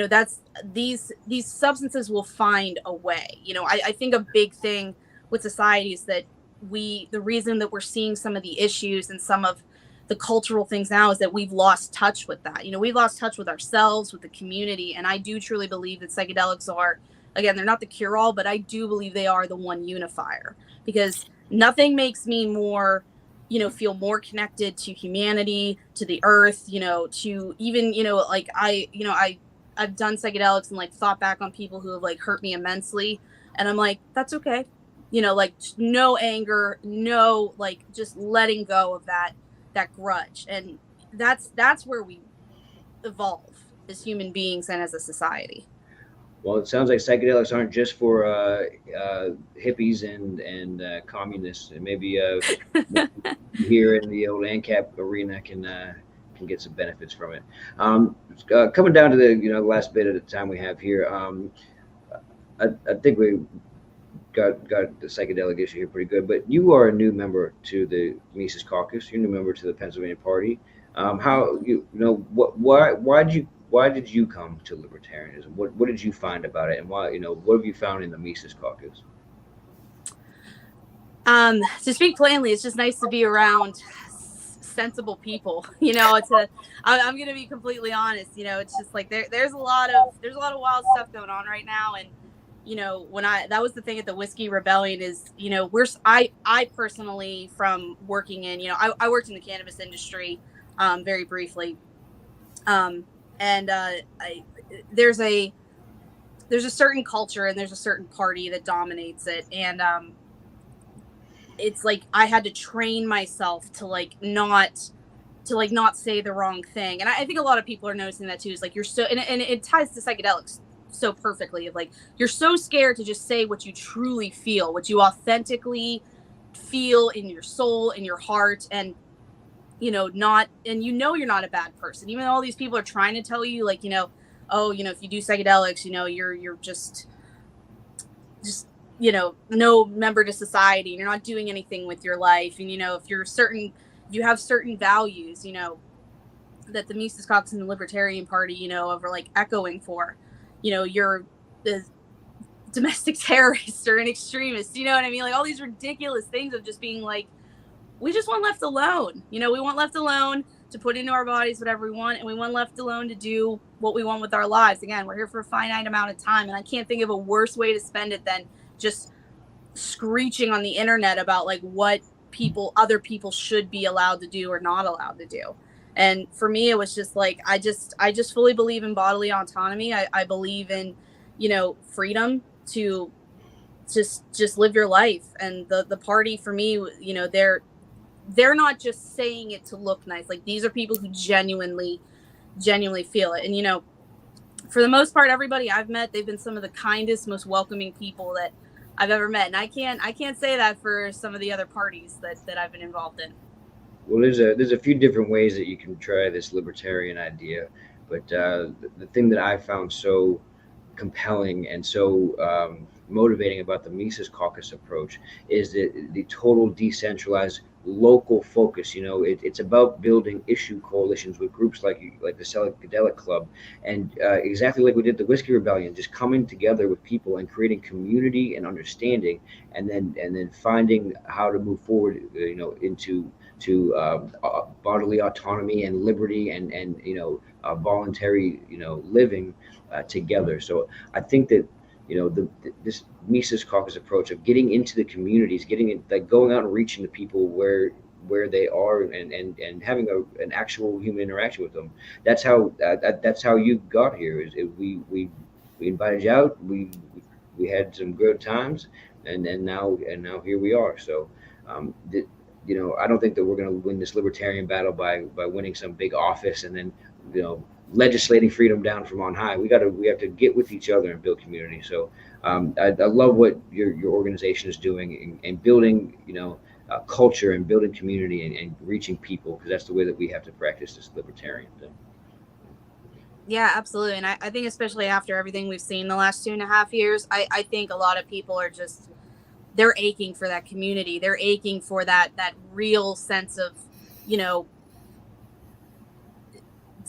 that's these substances will find a way. I think a big thing with society is that the reason that we're seeing some of the issues and some of the cultural things now is that we've lost touch with that. We've lost touch with ourselves, with the community. And I do truly believe that psychedelics are, again, they're not the cure all, but I do believe they are the one unifier, because nothing makes me more, feel more connected to humanity, to the earth, to even, like I've done psychedelics and like thought back on people who have like hurt me immensely. And I'm like, that's okay. Like no anger, no, like just letting go of that grudge. And that's where we evolve as human beings and as a society. Well, it sounds like psychedelics aren't just for hippies and communists. And maybe here in the old ANCAP arena can get some benefits from it. Coming down to the last bit of the time we have here, I think we got the psychedelic issue here pretty good. But you are a new member to the Mises Caucus. You're a new member to the Pennsylvania Party. Why did you come to libertarianism? What did you find about it, and why? What have you found in the Mises Caucus? To speak plainly, it's just nice to be around sensible people. I'm going to be completely honest. It's just like there's a lot of wild stuff going on right now. And that was the thing at the Whiskey Rebellion is, I personally, from working in, I worked in the cannabis industry very briefly. And there's a certain culture and there's a certain party that dominates it. And it's like I had to train myself to like not like not say the wrong thing. And I think a lot of people are noticing that too. Is like you're so, and it ties to psychedelics so perfectly. Of like you're so scared to just say what you truly feel, what you authentically feel in your soul, in your heart, and not, and you're not a bad person. Even though all these people are trying to tell you, like, oh, if you do psychedelics, you're just no member to society, and you're not doing anything with your life. And if you have certain values, that the Mises Caucus and the Libertarian Party, are like echoing for, you're the domestic terrorist or an extremist. You know what I mean? Like all these ridiculous things of just being like, we just want left alone. We want left alone to put into our bodies whatever we want, and we want left alone to do what we want with our lives. Again, we're here for a finite amount of time, and I can't think of a worse way to spend it than just screeching on the internet about like what other people should be allowed to do or not allowed to do. And for me, it was just like, I just fully believe in bodily autonomy. I believe in, freedom to just live your life. And the party for me, they're not just saying it to look nice. Like these are people who genuinely feel it. And, for the most part, everybody I've met, they've been some of the kindest, most welcoming people that I've ever met. And I can't say that for some of the other parties that I've been involved in. Well, there's a few different ways that you can try this libertarian idea, but the thing that I found so compelling and so motivating about the Mises Caucus approach is the total decentralized local focus. It's about building issue coalitions with groups like the Psychedelic Club, and exactly like we did the Whiskey Rebellion, just coming together with people and creating community and understanding, and then finding how to move forward, into bodily autonomy and liberty and voluntary living together. So I think that this Mises Caucus approach of getting into the communities, going out and reaching the people where they are, and having an actual human interaction with them. That's how you got here. Is we invited you out. We had some good times, and now here we are. So I don't think that we're going to win this libertarian battle by winning some big office and then legislating freedom down from on high. We have to get with each other and build community. So I love what your organization is doing and building culture and building community and reaching people, because that's the way that we have to practice this libertarian thing. Yeah, absolutely. And I think especially after everything we've seen the last 2.5 years, I think a lot of people are they're aching for that community. They're aching for that real sense of,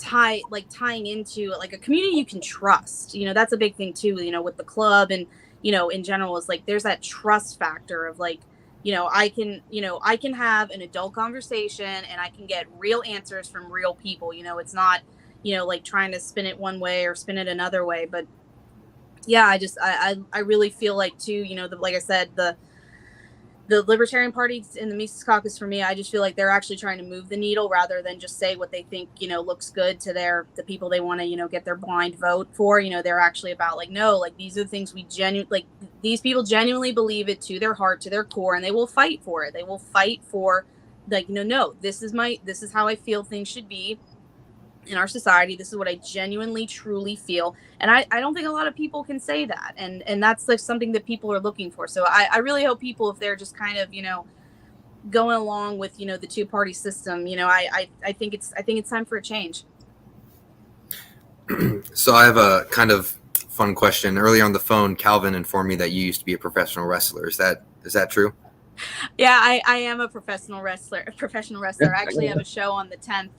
tying into like a community you can trust. That's a big thing too, with the club and, in general, is like there's that trust factor of like, I can have an adult conversation and I can get real answers from real people. It's not, like trying to spin it one way or spin it another way. But yeah, I really feel like too, like I said, the Libertarian Party and the Mises Caucus, for me, I just feel like they're actually trying to move the needle rather than just say what they think, looks good to the people they want to, get their blind vote for. They're actually about like, no, like these are the things these people genuinely believe it to their heart, to their core, and they will fight for it. They will fight for like, no, this is how I feel things should be in our society. This is what I genuinely, truly feel. And I don't think a lot of people can say that. And that's like something that people are looking for. So I really hope people, if they're just kind of, going along with, the two-party system, I think it's time for a change. So I have a kind of fun question. Earlier on the phone, Calvin informed me that you used to be a professional wrestler. Is that true? Yeah, I am a professional wrestler. I actually have a show on the 10th.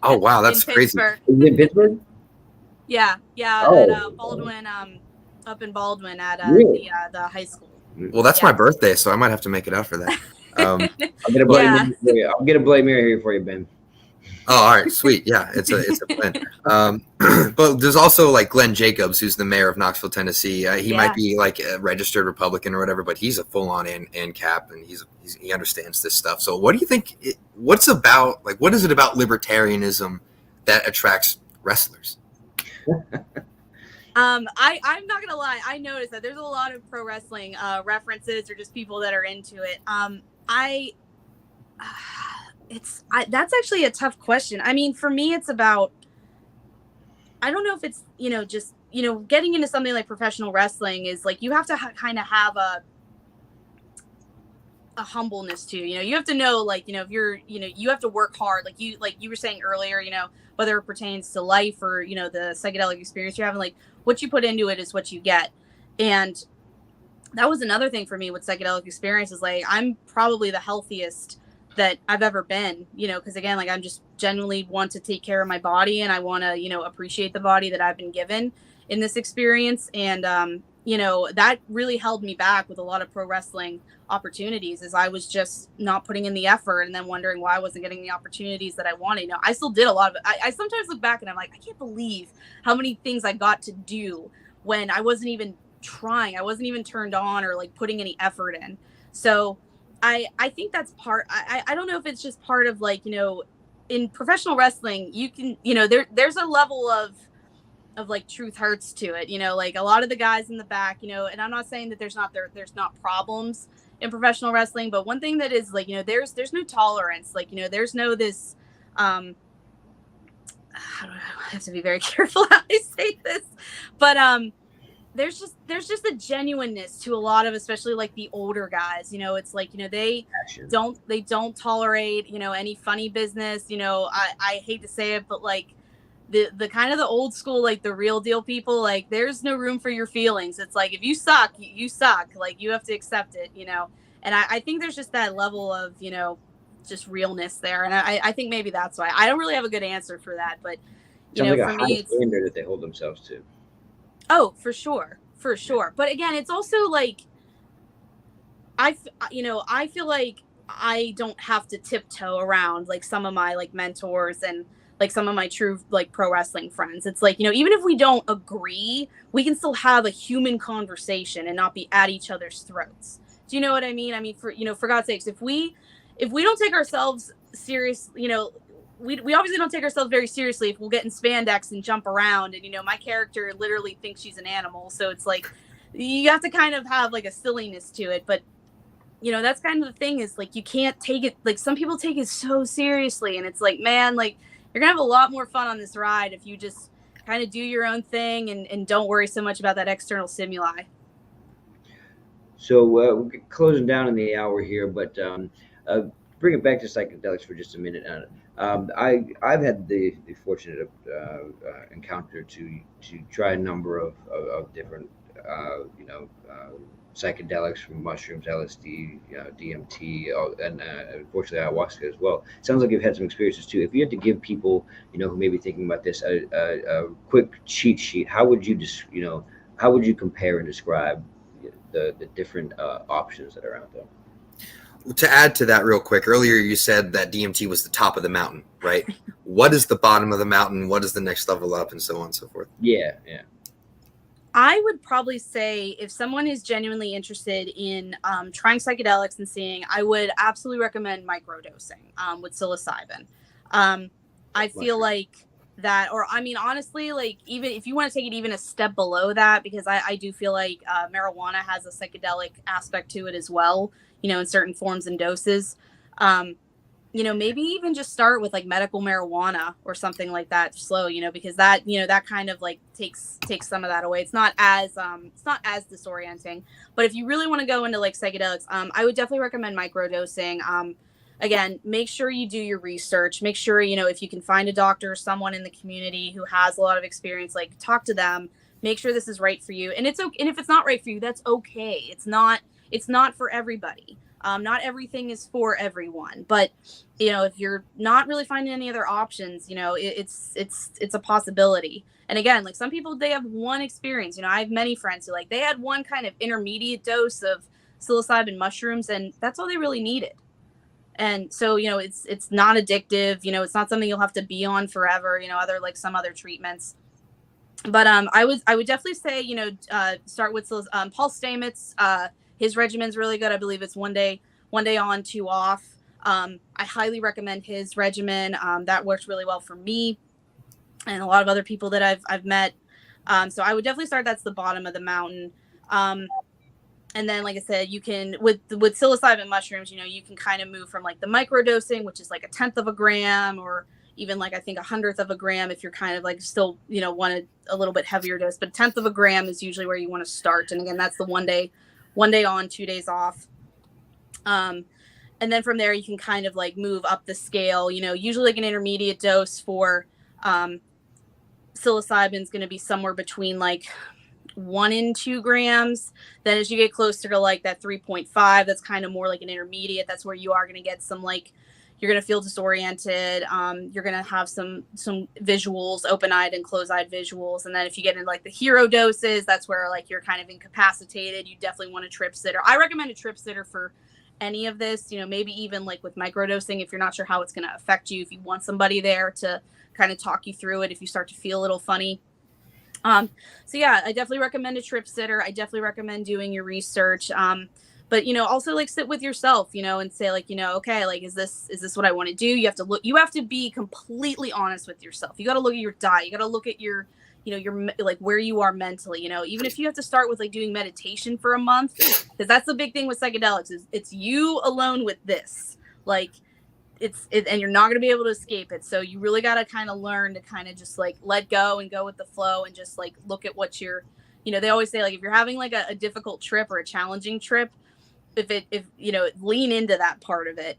Oh wow, that's crazy. Is it in Pittsburgh? Yeah, Oh. At Baldwin, up in Baldwin at Really? the high school. Well, that's my birthday, so I might have to make it out for that. I'll get a Bloody Mary here for you, Ben. Oh, all right, sweet. Yeah, it's a plan. But there's also like Glenn Jacobs, who's the mayor of Knoxville, Tennessee. He might be like a registered Republican or whatever, but he's a full-on ANCAP, and he understands this stuff. So, what do you think? What is it about libertarianism that attracts wrestlers? I'm not gonna lie. I noticed that there's a lot of pro wrestling That's actually a tough question. I mean, for me, it's about, I don't know if it's, just, getting into something like professional wrestling is like, you have to kind of have a humbleness too. You have to know, like, if you're, you have to work hard. Like you were saying earlier, whether it pertains to life or, the psychedelic experience you're having, like what you put into it is what you get. And that was another thing for me with psychedelic experiences. Like, I'm probably the healthiest that I've ever been, because again, like, I'm just genuinely want to take care of my body, and I want to, appreciate the body that I've been given in this experience. And, that really held me back with a lot of pro wrestling opportunities, as I was just not putting in the effort and then wondering why I wasn't getting the opportunities that I wanted. I still did a lot of it. I sometimes look back and I'm like, I can't believe how many things I got to do when I wasn't even trying. I wasn't even turned on or like putting any effort in. So I think that's part. I don't know if it's just part of, like, in professional wrestling, you can, there's a level of like truth hurts to it, like a lot of the guys in the back, and I'm not saying that there's not problems in professional wrestling, but one thing that is, like, there's no tolerance, like, there's no this I have to be very careful how I say this, but there's just a genuineness to a lot of, especially like the older guys, it's like, they don't tolerate, any funny business, I hate to say it, but like the kind of the old school, like the real deal people, like there's no room for your feelings. It's like, if you suck, you suck, like you have to accept it, and I think there's just that level of, just realness there. And I think maybe that's why. I don't really have a good answer for that, but Sounds like for a me, high standard that they hold themselves to. Oh, for sure. For sure. But again, it's also like, I feel like I don't have to tiptoe around like some of my like mentors and like some of my true like pro wrestling friends. It's like, even if we don't agree, we can still have a human conversation and not be at each other's throats. Do you know what I mean? I mean, for God's sakes, if we don't take ourselves serious, we obviously don't take ourselves very seriously if we'll get in spandex and jump around. And, my character literally thinks she's an animal. So it's like, you have to kind of have like a silliness to it. But, that's kind of the thing, is like, you can't take it, like some people take it so seriously. And it's like, man, like you're gonna have a lot more fun on this ride if you just kind of do your own thing and don't worry so much about that external stimuli. So we're closing down in the hour here, but bring it back to psychedelics for just a minute. I've had the fortunate encounter to try a number of different psychedelics, from mushrooms, LSD, DMT, and unfortunately ayahuasca as well. Sounds like you've had some experiences too. If you had to give people, who may be thinking about this, a quick cheat sheet, how would you compare and describe the different options that are out there? To add to that real quick, earlier you said that DMT was the top of the mountain, right? What is the bottom of the mountain? What is the next level up, and so on and so forth? Yeah. I would probably say, if someone is genuinely interested in trying psychedelics and seeing, I would absolutely recommend microdosing with psilocybin. I feel like that, or I mean, honestly, like even if you want to take it even a step below that, because I do feel like marijuana has a psychedelic aspect to it as well, in certain forms and doses. Maybe even just start with like medical marijuana or something like that slow, because that, that kind of like takes some of that away. It's not as disorienting, but if you really want to go into like psychedelics, I would definitely recommend microdosing. Again, make sure you do your research, make sure, if you can find a doctor or someone in the community who has a lot of experience, like talk to them, make sure this is right for you. And it's okay. And if it's not right for you, that's okay. It's not for everybody. Not everything is for everyone, but if you're not really finding any other options, it's a possibility. And again, like some people, they have one experience. I have many friends who like they had one kind of intermediate dose of psilocybin mushrooms, and that's all they really needed. And so, it's not addictive. It's not something you'll have to be on forever. Other like some other treatments. But I would definitely say, start with Paul Stamets. His regimen's really good. I believe it's one day on, 2 off. I highly recommend his regimen. That works really well for me and a lot of other people that I've met. So I would definitely start. That's the bottom of the mountain. And then, like I said, you can with psilocybin mushrooms, you can kind of move from like the microdosing, which is like 1/10 of a gram, or even like I think 1/100th of a gram if you're kind of like still want a little bit heavier dose. But 1/10 of a gram is usually where you want to start. And again, that's the 1 day on, 2 days off. And then from there you can kind of like move up the scale. Usually like an intermediate dose for psilocybin is going to be somewhere between like 1 and 2 grams. Then as you get closer to like that 3.5, that's kind of more like an intermediate. That's where you are going to get some like, you're going to feel disoriented. You're going to have some visuals, open-eyed and closed-eyed visuals. And then if you get into like the hero doses, that's where like you're kind of incapacitated. You definitely want a trip sitter. I recommend a trip sitter for any of this, maybe even like with microdosing, if you're not sure how it's going to affect you, if you want somebody there to kind of talk you through it, if you start to feel a little funny. So yeah, I definitely recommend a trip sitter. I definitely recommend doing your research. But also like sit with yourself, and say like, okay, like, is this what I want to do? You have to be completely honest with yourself. You got to look at your diet. You got to look at your, your like where you are mentally, even if you have to start with like doing meditation for a month, because that's the big thing with psychedelics is it's you alone with this, like, and you're not going to be able to escape it. So you really got to kind of learn to kind of just like let go and go with the flow and just like look at what you're, they always say like if you're having like a difficult trip or a challenging trip, if lean into that part of it,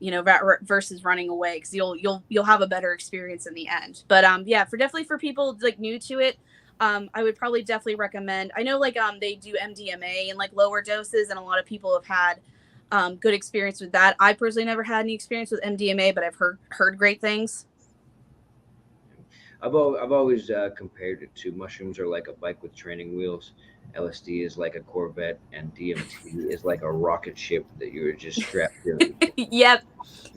versus running away, because you'll have a better experience in the end. But yeah, definitely for people like new to it, I would probably definitely recommend. I know like they do MDMA in like lower doses, and a lot of people have had good experience with that. I personally never had any experience with MDMA, but I've heard great things. I've always compared it to mushrooms are like a bike with training wheels. LSD is like a Corvette, and DMT is like a rocket ship that you're just strapped to. Yep.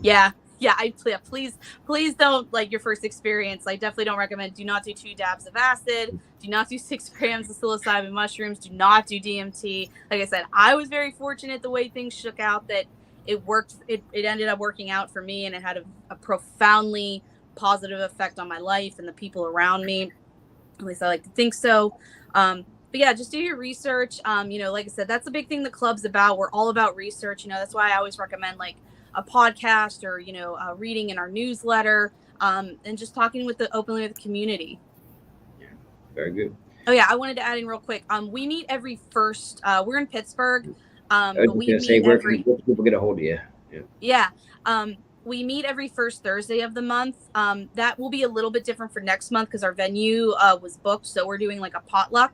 Yeah. Please don't, like, your first experience. I definitely don't recommend. Do not do 2 dabs of acid. Do not do 6 grams of psilocybin mushrooms. Do not do DMT. Like I said, I was very fortunate the way things shook out that it worked. It ended up working out for me, and it had a profoundly positive effect on my life and the people around me. At least I like to think so. But yeah, just do your research. Like I said, that's the big thing the club's about. We're all about research. That's why I always recommend like a podcast or, reading in our newsletter, and just talking openly with the community. Yeah, very good. Oh yeah, I wanted to add in real quick. We meet every first. We're in Pittsburgh. I was going to say, where can people get a hold of you? Yeah. We meet every first Thursday of the month. That will be a little bit different for next month because our venue was booked, so we're doing like a potluck.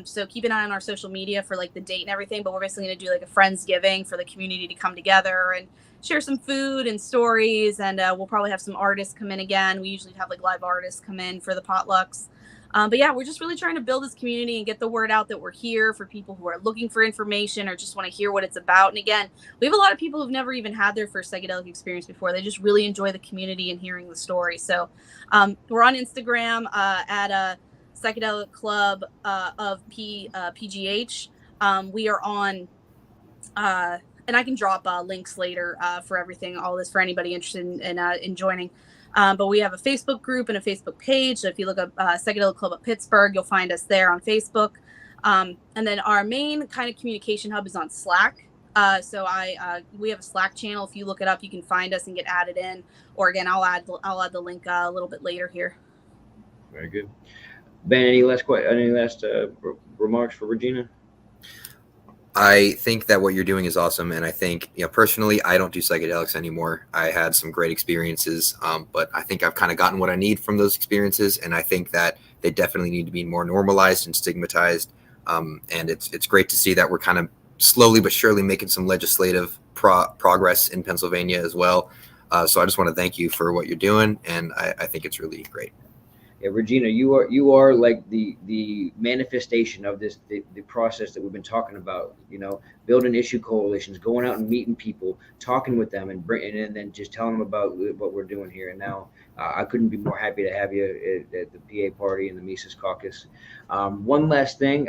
So keep an eye on our social media for like the date and everything, but we're basically going to do like a Friendsgiving for the community to come together and share some food and stories. And we'll probably have some artists come in again. We usually have like live artists come in for the potlucks. But yeah, we're just really trying to build this community and get the word out that we're here for people who are looking for information or just want to hear what it's about. And again, we have a lot of people who've never even had their first psychedelic experience before. They just really enjoy the community and hearing the story. So we're on Instagram at Psychedelic Club of PGH. We are on, and I can drop links later for everything, all this for anybody interested in joining. But we have a Facebook group and a Facebook page. So if you look up Psychedelic Club of Pittsburgh, you'll find us there on Facebook. And then our main kind of communication hub is on Slack. So we have a Slack channel. If you look it up, you can find us and get added in. Or again, I'll add the link a little bit later here. Very good. Ben, any last remarks for Regina? I think that what you're doing is awesome, and I think, personally, I don't do psychedelics anymore. I had some great experiences, but I think I've kind of gotten what I need from those experiences, and I think that they definitely need to be more normalized and stigmatized. And it's great to see that we're kind of slowly but surely making some legislative progress in Pennsylvania as well. So I just want to thank you for what you're doing, and I think it's really great. Yeah, Regina, you are like the manifestation of this the process that we've been talking about. Building issue coalitions, going out and meeting people, talking with them, and then just telling them about what we're doing here. And now I couldn't be more happy to have you at the PA party and the Mises Caucus. One last thing,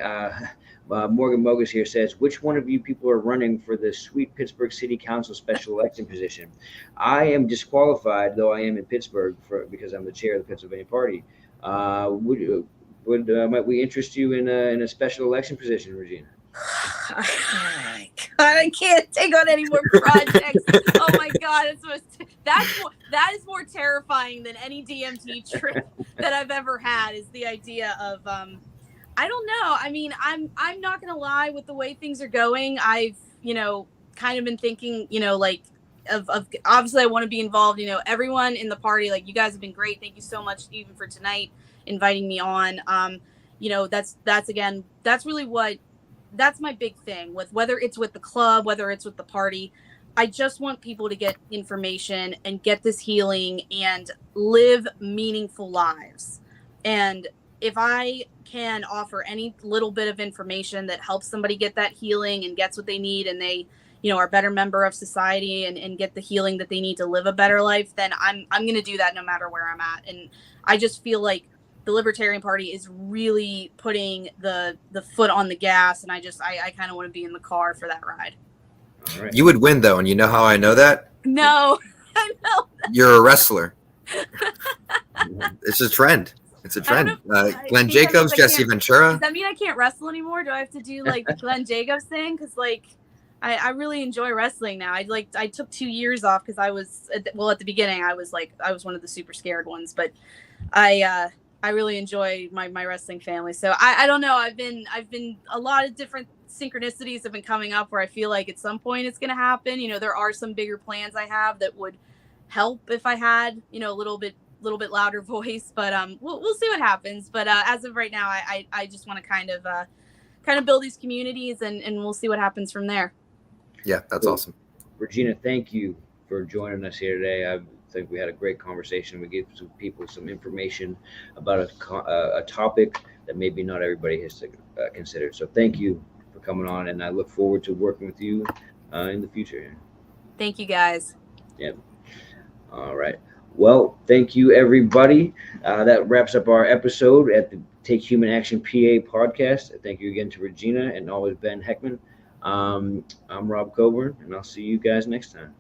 Morgan Mogus here says, which one of you people are running for the sweet Pittsburgh City Council special election position? I am disqualified, though I am in Pittsburgh because I'm the chair of the Pennsylvania Party. Might we interest you in a special election position, Regina? I can't take on any more projects. Oh my God, that is more terrifying than any DMT trip that I've ever had. Is the idea of I don't know. I mean, I'm not gonna lie, with the way things are going, I've kind of been thinking, like of obviously I want to be involved. Everyone in the party, like you guys have been great. Thank you so much, even for tonight, inviting me on. That's really that's my big thing, with whether it's with the club, whether it's with the party. I just want people to get information and get this healing and live meaningful lives. And if I can offer any little bit of information that helps somebody get that healing and gets what they need, and they are a better member of society and get the healing that they need to live a better life, then I'm going to do that no matter where I'm at. And I just feel like the Libertarian Party is really putting the foot on the gas, and I kind of want to be in the car for that ride. All right. You would win, though, and you know how I know that? No, I know. You're a wrestler. It's a trend. It's a trend. Glenn Jacobs, Jesse Ventura. Does that mean I can't wrestle anymore? Do I have to do like the Glenn Jacobs thing? Because I really enjoy wrestling now. I took 2 years off because I was at the beginning I was one of the super scared ones, but I really enjoy my wrestling family. So I don't know. I've been a lot of different synchronicities have been coming up where I feel like at some point it's going to happen. There are some bigger plans I have that would help if I had a little bit louder voice, but we'll see what happens. But as of right now, I just want to kind of build these communities, and we'll see what happens from there. Yeah, that's awesome. Regina, thank you for joining us here today. I think we had a great conversation. We gave some people some information about a topic that maybe not everybody has considered. So thank you for coming on, and I look forward to working with you in the future. Thank you, guys. Yeah. All right. Well, thank you, everybody. That wraps up our episode at the Take Human Action PA podcast. Thank you again to Regina and always Ben Heckman. I'm Rob Coburn, and I'll see you guys next time.